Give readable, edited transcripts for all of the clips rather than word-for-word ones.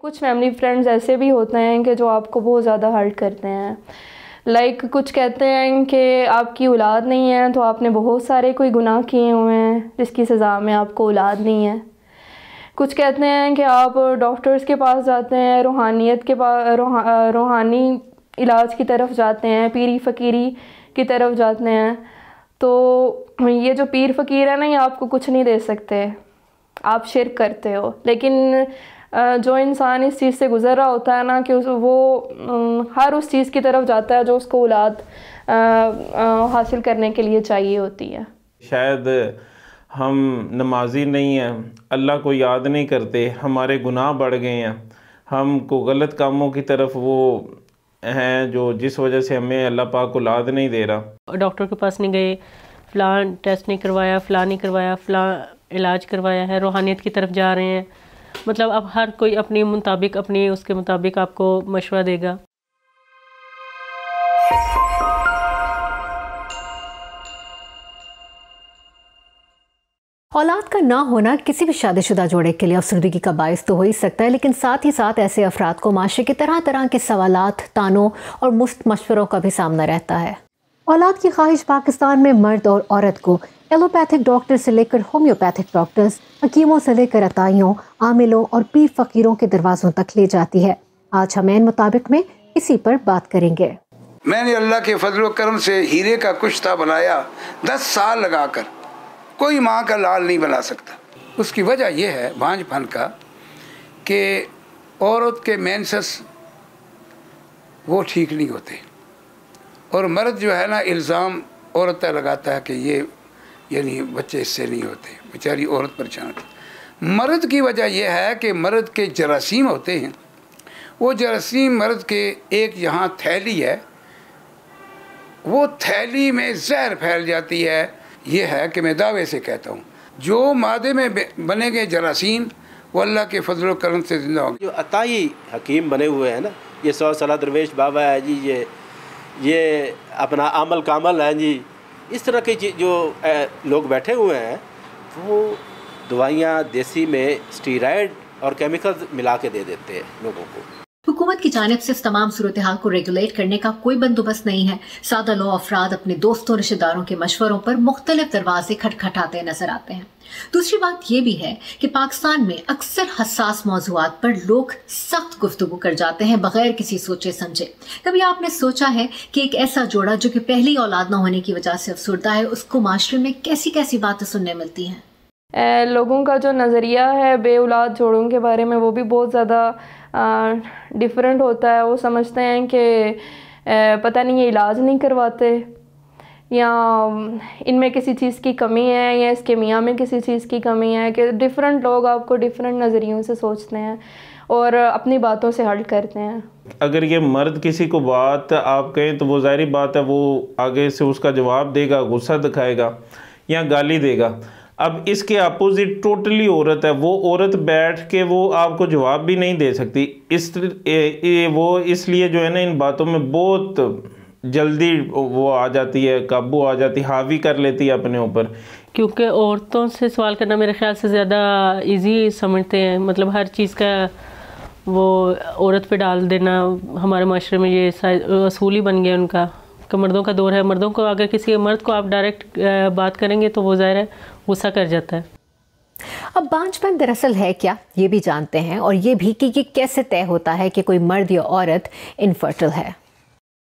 کچھ family friends ایسے بھی ہوتے ہیں کہ جو آپ کو بہت زیادہ ہرٹ کرتے ہیں. لائک کچھ کہتے ہیں کہ آپ کی اولاد نہیں ہے تو آپ نے بہت سارے کوئی گناہ کیے ہوئے ہیں جس کی سزا میں آپ کو اولاد نہیں ہے. کچھ کہتے ہیں کہ آپ ڈاکٹرز کے پاس جاتے ہیں، روحانیت کے پاس روحانی علاج کی طرف جاتے ہیں، پیری فقیری کی طرف جاتے ہیں. تو یہ جو پیر فقیر ہے نا، یہ آپ کو کچھ نہیں دے سکتے، آپ شرک کرتے ہو. لیکن جو انسان اس چیز سے گزر رہا ہوتا ہے نا کہ وہ ہر اس چیز کی طرف جاتا ہے جو اس کو اولاد حاصل کرنے کے لیے چاہیے ہوتی ہے. شاید ہم نمازی نہیں ہیں، اللہ کو یاد نہیں کرتے، ہمارے گناہ بڑھ گئے ہیں، ہم کو غلط کاموں کی طرف وہ ہیں جو جس وجہ سے ہمیں اللہ پاک اولاد نہیں دے رہا. ڈاکٹر کے پاس نہیں گئے، فلاں ٹیسٹ نہیں کروایا، فلاں نہیں کروایا، فلاں علاج کروایا ہے، روحانیت کی طرف جا رہے ہیں. مطلب اب ہر کوئی اپنی مطابق اپنی اس کے مطابق آپ کو مشورہ دے گا. اولاد کا نہ ہونا کسی بھی شادی شدہ جوڑے کے لیے افسردگی کا باعث تو ہو ہی سکتا ہے، لیکن ساتھ ہی ساتھ ایسے افراد کو معاشرے کے طرح طرح کے سوالات، تانوں اور مفت مشوروں کا بھی سامنا رہتا ہے. اولاد کی خواہش پاکستان میں مرد اور عورت کو ایلوپیتھک ڈاکٹر سے لے کر ہومیوپیتھک ڈاکٹرز، حکیموں سے لے کر عطائیوں، عاملوں اور پیر فقیروں کے دروازوں تک لے جاتی ہے. آج ہم عین مطابق میں اسی پر بات کریں گے. میں نے اللہ کے فضل و کرم سے ہیرے کا کشتہ بنایا 10 سال لگا کر، کوئی ماں کا لال نہیں بنا سکتا. اس کی وجہ یہ ہے بھانج پن کا کہ عورت کے مینسس وہ ٹھیک نہیں ہوتے، اور مرد جو ہے نا الزام عورت پہ لگاتا ہے کہ یہ یعنی بچے اس سے نہیں ہوتے، بیچاری عورت پریشان ہوتی. مرد کی وجہ یہ ہے کہ مرد کے جراثیم ہوتے ہیں، وہ جراثیم مرد کے ایک یہاں تھیلی ہے، وہ تھیلی میں زہر پھیل جاتی ہے. یہ ہے کہ میں دعوے سے کہتا ہوں جو مادے میں بنے گئے جراثیم وہ اللہ کے فضل و کرم سے زندہ ہوں گے. جو عطائی حکیم بنے ہوئے ہیں نا، یہ 100 سالہ درویش بابا ہے جی، یہ اپنا عامل کامل ہے جی، اس طرح کے جو لوگ بیٹھے ہوئے ہیں وہ دوائیاں دیسی میں اسٹیرائڈ اور کیمیکل ملا کے دے دیتے ہیں لوگوں کو. حکومت کی جانب سے اس تمام صورتحال کو ریگولیٹ کرنے کا کوئی بندوبست نہیں ہے. سادہ لو افراد اپنے دوستوں رشتہ داروں کے مشوروں پر مختلف دروازے کھٹکھٹاتے نظر آتے ہیں. دوسری بات یہ بھی ہے کہ پاکستان میں اکثر حساس موضوعات پر لوگ سخت گفتگو کر جاتے ہیں بغیر کسی سوچے سمجھے. کبھی آپ نے سوچا ہے کہ ایک ایسا جوڑا جو کہ پہلی اولاد نہ ہونے کی وجہ سے افسردہ ہے، اس کو معاشرے میں کیسی کیسی باتیں سننے ملتی ہیں؟ لوگوں کا جو نظریہ ہے بے اولاد جوڑوں کے بارے میں وہ بھی بہت زیادہ ڈیفرنٹ ہوتا ہے. وہ سمجھتے ہیں کہ پتہ نہیں یہ علاج نہیں کرواتے، یا ان میں کسی چیز کی کمی ہے، یا اس کے میاں میں کسی چیز کی کمی ہے. کہ ڈیفرنٹ لوگ آپ کو ڈیفرنٹ نظریوں سے سوچتے ہیں اور اپنی باتوں سے حل کرتے ہیں. اگر یہ مرد کسی کو بات آپ کہیں تو وہ ظاہری بات ہے وہ آگے سے اس کا جواب دے گا، غصہ دکھائے گا یا گالی دے گا. اب اس کے اپوزٹ ٹوٹلی عورت ہے، وہ عورت بیٹھ کے وہ آپ کو جواب بھی نہیں دے سکتی. وہ اس لیے جو ہے نا ان باتوں میں بہت جلدی وہ آ جاتی ہے، قابو آ جاتی، حاوی کر لیتی ہے اپنے اوپر. کیونکہ عورتوں سے سوال کرنا میرے خیال سے زیادہ ایزی سمجھتے ہیں. مطلب ہر چیز کا وہ عورت پہ ڈال دینا ہمارے معاشرے میں یہ اصول ہی بن گیا ان کا کہ مردوں کا دور ہے. مردوں کو اگر کسی مرد کو آپ ڈائریکٹ بات کریں گے تو وہ ظاہر ہے غصہ کر جاتا ہے. اب بانجھ پن دراصل ہے کیا یہ بھی جانتے ہیں، اور یہ بھی کہ یہ کیسے طے ہوتا ہے کہ کوئی مرد یا عورت انفرٹل ہے.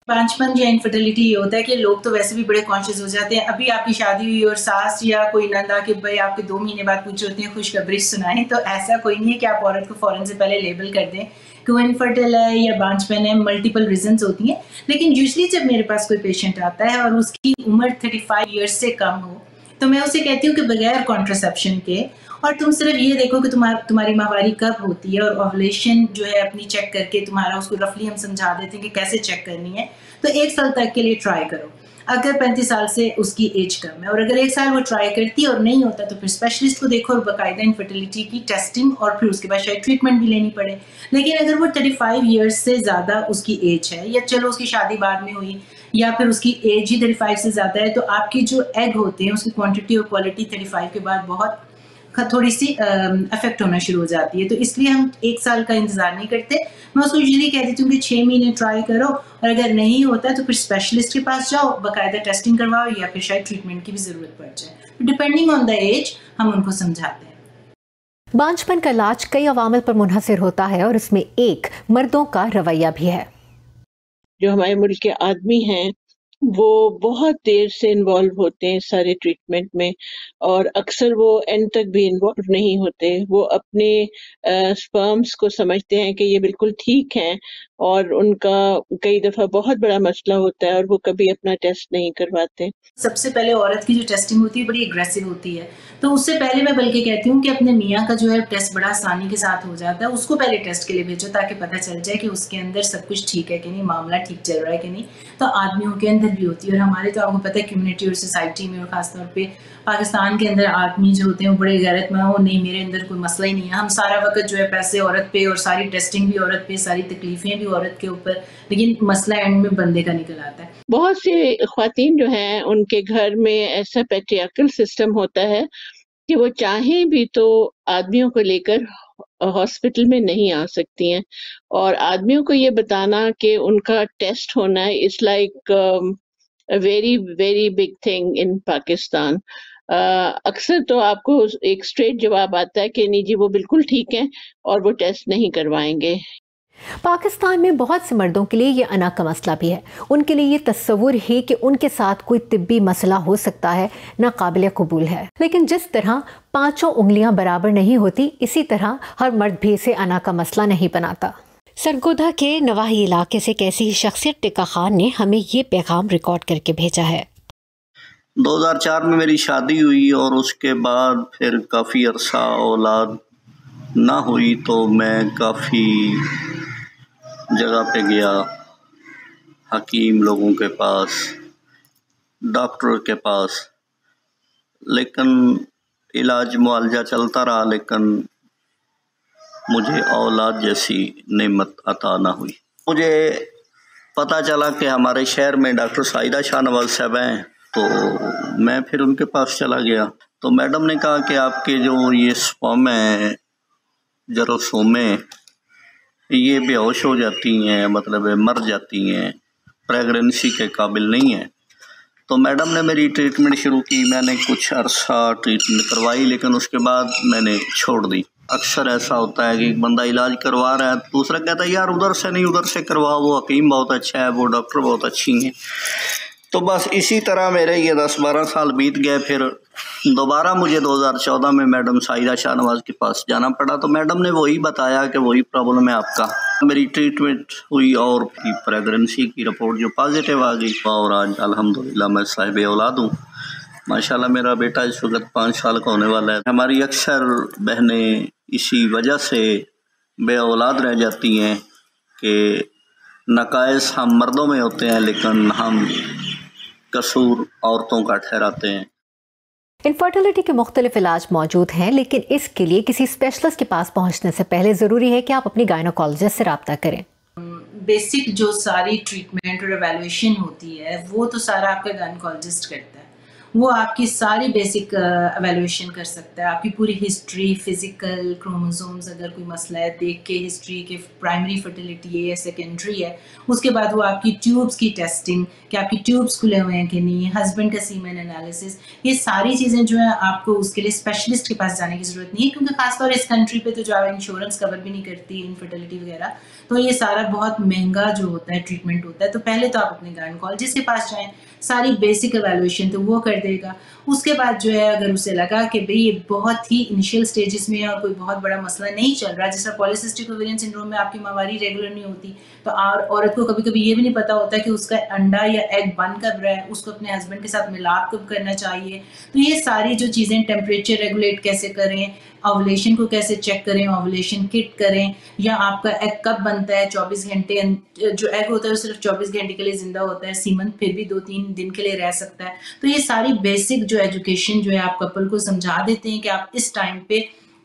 بانجھ پن یا انفرٹیلٹی یہ ہوتا ہے کہ لوگ تو ویسے بھی بڑے کانشیس ہو جاتے ہیں. ابھی آپ کی شادی ہوئی اور ساس یا کوئی نند آ کے بھائی آپ کے 2 مہینے بعد پوچھ ہوتے ہیں خوشخبری سنائیں، تو ایسا کوئی نہیں ہے کہ آپ عورت کو فوراً سے پہلے لیبل کر دیں کہ وہ انفرٹل ہے یا بانجھ پن ہے. ملٹیپل ریزنز ہوتی ہیں، لیکن یوزلی جب میرے پاس کوئی پیشنٹ آتا ہے اور اس کی عمر 35 ایئرس سے کم ہو تو میں اسے کہتی ہوں کہ بغیر کانٹرسیپشن کے اور تم صرف یہ دیکھو کہ تمہاری ماہواری کب ہوتی ہے، اور اوولیشن جو ہے اپنی چیک کر کے تمہارا اس کو رفلی ہم سمجھا دیتے ہیں کہ کیسے چیک کرنی ہے. تو 1 سال تک کے لیے ٹرائی کرو اگر 35 سال سے اس کی ایج کم ہے، اور اگر 1 سال وہ ٹرائی کرتی ہے اور نہیں ہوتا تو پھر اسپیشلسٹ کو دیکھو اور باقاعدہ انفرٹیلٹی کی ٹیسٹنگ اور پھر اس کے بعد شاید ٹریٹمنٹ بھی لینی پڑے. لیکن اگر وہ 35 ایئرس سے زیادہ اس کی ایج ہے، یا چلو اس کی شادی بعد میں ہوئی یا پھر اس کی ایج ہی 35 سے زیادہ ہے، تو آپ کی جو ایگ ہوتے ہیں اس کی کوانٹٹی اور کوالٹی 35 کے بعد بہت تھوڑی سی افیکٹ ہونا شروع ہو جاتی ہے. تو اس لیے ہم 1 سال کا انتظار نہیں کرتے. میں اس کو یوزلی کہہ دیتی ہوں کہ 6 مہینے ٹرائی کرو, اور اگر نہیں ہوتا تو پھر اسپیشلسٹ کے پاس جاؤ, باقاعدہ ٹیسٹنگ کرواؤ, یا پھر شاید ٹریٹمنٹ کی بھی ضرورت پڑ جائے. ڈپینڈنگ آن دا ایج ہم ان کو سمجھاتے ہیں. بانجھپن کا علاج کئی عوامل پر منحصر ہوتا ہے, اور اس میں ایک مردوں کا رویہ بھی ہے. جو ہمارے ملک کے آدمی ہیں وہ بہت دیر سے انوالو ہوتے ہیں سارے ٹریٹمنٹ میں, اور اکثر وہ اینڈ تک بھی انوالو نہیں ہوتے. وہ اپنے سپرمز کو سمجھتے ہیں کہ یہ بالکل ٹھیک ہیں, اور ان کا کئی دفعہ بہت بڑا مسئلہ ہوتا ہے, اور وہ کبھی اپنا ٹیسٹ نہیں کرواتے. سب سے پہلے عورت کی جو ٹیسٹنگ ہوتی ہے بڑی اگریسو ہوتی ہے, تو اس سے پہلے میں بلکہ کہتی ہوں کہ اپنے میاں کا جو ہے ٹیسٹ بڑا آسانی کے ساتھ ہو جاتا ہے, اس کو پہلے ٹیسٹ کے لیے بھیجو تاکہ پتہ چل جائے کہ اس کے اندر سب کچھ ٹھیک ہے کہ نہیں, معاملہ ٹھیک چل رہا ہے کہ نہیں. تو آدمیوں کے اندر بھی ہوتی ہے, اور ہمارے تو آپ کو پتہ ہے کمیونٹی اور سوسائٹی میں, اور خاص طور پہ پاکستان کے اندر آدمی جو ہوتے ہیں وہ بڑے غیرت میں, وہ نہیں میرے اندر کوئی مسئلہ ہی نہیں ہے, ہم سارا وقت جو ہے پیسے عورت پہ, اور ساری ٹیسٹنگ بھی عورت پہ, ساری تکلیفیں بھی عورت کے اوپر, لیکن مسئلہ اینڈ میں بندے کا نکل آتا ہے. بہت سی خواتین جو ہیں ان کے گھر میں ایسا پیٹریارکل سسٹم ہوتا ہے کہ وہ چاہیں بھی تو آدمیوں کو لے کر ہاسپٹل میں نہیں آ سکتی ہیں, اور آدمیوں کو یہ بتانا کہ ان کا ٹیسٹ ہونا ہے it's like very very big thing in Pakistan. اکثر تو آپ کو ایک اسٹریٹ جواب آتا ہے کہ نہیں جی وہ بالکل ٹھیک ہیں اور وہ ٹیسٹ نہیں کروائیں گے. پاکستان میں بہت سے مردوں کے لیے یہ انا کا مسئلہ بھی ہے. ان کے لیے یہ تصور ہے کہ ان کے ساتھ کوئی طبی مسئلہ ہو سکتا ہے ناقابل قبول ہے. لیکن جس طرح 5 انگلیاں برابر نہیں ہوتی, اسی طرح ہر مرد بھی اسے انا کا مسئلہ نہیں بناتا. سرگودا کے نواحی علاقے سے ایک ایسی شخصیت ٹکا خان نے ہمیں یہ پیغام ریکارڈ کر کے بھیجا ہے. 2004 میں میری شادی ہوئی, اور اس کے بعد پھر کافی عرصہ اولاد نہ ہوئی, تو میں کافی جگہ پہ گیا, حکیم لوگوں کے پاس, ڈاکٹر کے پاس, لیکن علاج معالجہ چلتا رہا, لیکن مجھے اولاد جیسی نعمت عطا نہ ہوئی. مجھے پتہ چلا کہ ہمارے شہر میں ڈاکٹر سعیدہ شاہ نواز صاحب ہیں, تو میں پھر ان کے پاس چلا گیا. تو میڈم نے کہا کہ آپ کے جو یہ سپرم ہیں, جراثومیں, یہ بے ہوش ہو جاتی ہیں, مطلب مر جاتی ہیں, پریگننسی کے قابل نہیں ہیں. تو میڈم نے میری ٹریٹمنٹ شروع کی. میں نے کچھ عرصہ ٹریٹمنٹ کروائی, لیکن اس کے بعد میں نے چھوڑ دی. اکثر ایسا ہوتا ہے کہ ایک بندہ علاج کروا رہا ہے, دوسرا کہتا ہے یار ادھر سے نہیں ادھر سے کرواؤ, وہ حکیم بہت اچھا ہے, وہ ڈاکٹر بہت اچھی ہیں. تو بس اسی طرح میرے یہ 10-12 سال بیت گئے. پھر دوبارہ مجھے 2014 میں میڈم سعیدہ شاہ نواز کے پاس جانا پڑا. تو میڈم نے وہی بتایا کہ وہی پرابلم ہے آپ کا. میری ٹریٹمنٹ ہوئی, اور پریگننسی کی رپورٹ جو پازیٹیو آ گئی, اور آج الحمدللہ میں صاحب اولاد ہوں. ماشاءاللہ میرا بیٹا اس وقت 5 سال کا ہونے والا ہے. ہماری اکثر بہنیں اسی وجہ سے بے اولاد رہ جاتی ہیں کہ نقائص ہم مردوں میں ہوتے ہیں, لیکن ہم قصور عورتوں کا ٹھہراتے ہیں. انفرٹیلٹی کے مختلف علاج موجود ہیں, لیکن اس کے لیے کسی اسپیشلسٹ کے پاس پہنچنے سے پہلے ضروری ہے کہ آپ اپنی گائنوکالوجسٹ سے رابطہ کریں. بیسک جو ساری ٹریٹمنٹ اور ایویلویشن ہوتی ہے وہ تو سارا آپ کا گائنوکالوجسٹ کرتا ہے. وہ آپ کی ساری بیسک ایویلویشن کر سکتا ہے, آپ کی پوری ہسٹری, فزیکل, کروموزومز اگر کوئی مسئلہ ہے دیکھ کے, ہسٹری کے پرائمری فرٹیلیٹی ہے یا سیکنڈری ہے. اس کے بعد وہ آپ کی ٹیوبس کی ٹیسٹنگ کہ آپ کی ٹیوبس کھلے ہوئے ہیں کہ نہیں, ہسبینڈ کا سیمن انالیسس, یہ ساری چیزیں جو ہیں آپ کو اس کے لیے اسپیشلسٹ کے پاس جانے کی ضرورت نہیں ہے, کیونکہ خاص طور اس کنٹری پہ تو جو انشورنس کور بھی نہیں کرتی انفرٹیلٹی وغیرہ, تو یہ سارا بہت مہنگا جو ہوتا ہے ٹریٹمنٹ ہوتا ہے. تو پہلے تو آپ اپنے گائنوکالوجسٹ کے پاس جائیں, ساری بیسک ایویلویشن تو وہ کر دے گا. اس کے بعد جو ہے اگر اسے لگا کہ بھئی یہ بہت ہی انیشیل سٹیجز میں ہے اور کوئی بہت بڑا مسئلہ نہیں چل رہا, جیسا پولیسسٹک اوویرین سنڈروم میں آپ کی ماہواری ریگولر نہیں ہوتی, تو عورت کو کبھی کبھی یہ بھی نہیں پتا ہوتا کہ اس کا انڈا یا ایگ بن کب رہا ہے, اس کو اپنے ہسبینڈ کے ساتھ ملاپ کب کرنا چاہیے. تو یہ ساری جو چیزیں, ٹیمپریچر ریگولیٹ کیسے کریں, اوولیشن کو کیسے چیک کریں, اوولیشن کٹ کریں, یا آپ کا ایگ کب بنتا ہے, 24 گھنٹے جو ایگ ہوتا ہے وہ صرف 24 گھنٹے کے لیے زندہ ہوتا ہے, سیمن پھر بھی 2-3 دن کے لیے رہ سکتا ہے. تو یہ ساری بیسک جو ایجوکیشن جو ہے آپ کپل کو سمجھا دیتے ہیں کہ آپ اس ٹائم پہ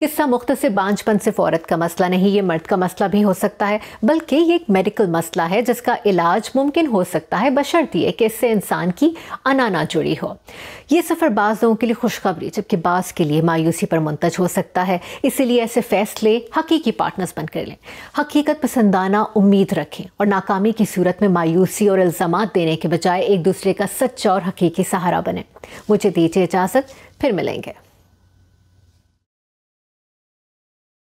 قصہ مختصر بانجھپن صرف عورت کا مسئلہ نہیں، یہ مرد کا مسئلہ بھی ہو سکتا ہے، بلکہ یہ ایک میڈیکل مسئلہ ہے جس کا علاج ممکن ہو سکتا ہے بشرطیے کہ اس سے انسان کی انا نہ جڑی ہو۔ یہ سفر بعض لوگوں کے لیے خوشخبری جبکہ بعض کے لیے مایوسی پر منتج ہو سکتا ہے، اسی لیے ایسے فیصلے حقیقی پارٹنرز بن کر لیں، حقیقت پسندانہ امید رکھیں اور ناکامی کی صورت میں مایوسی اور الزامات دینے کے بجائے ایک دوسرے کا سچا اور حقیقی سہارا بنیں۔ مجھے دیجیے اجازت، پھر ملیں گے۔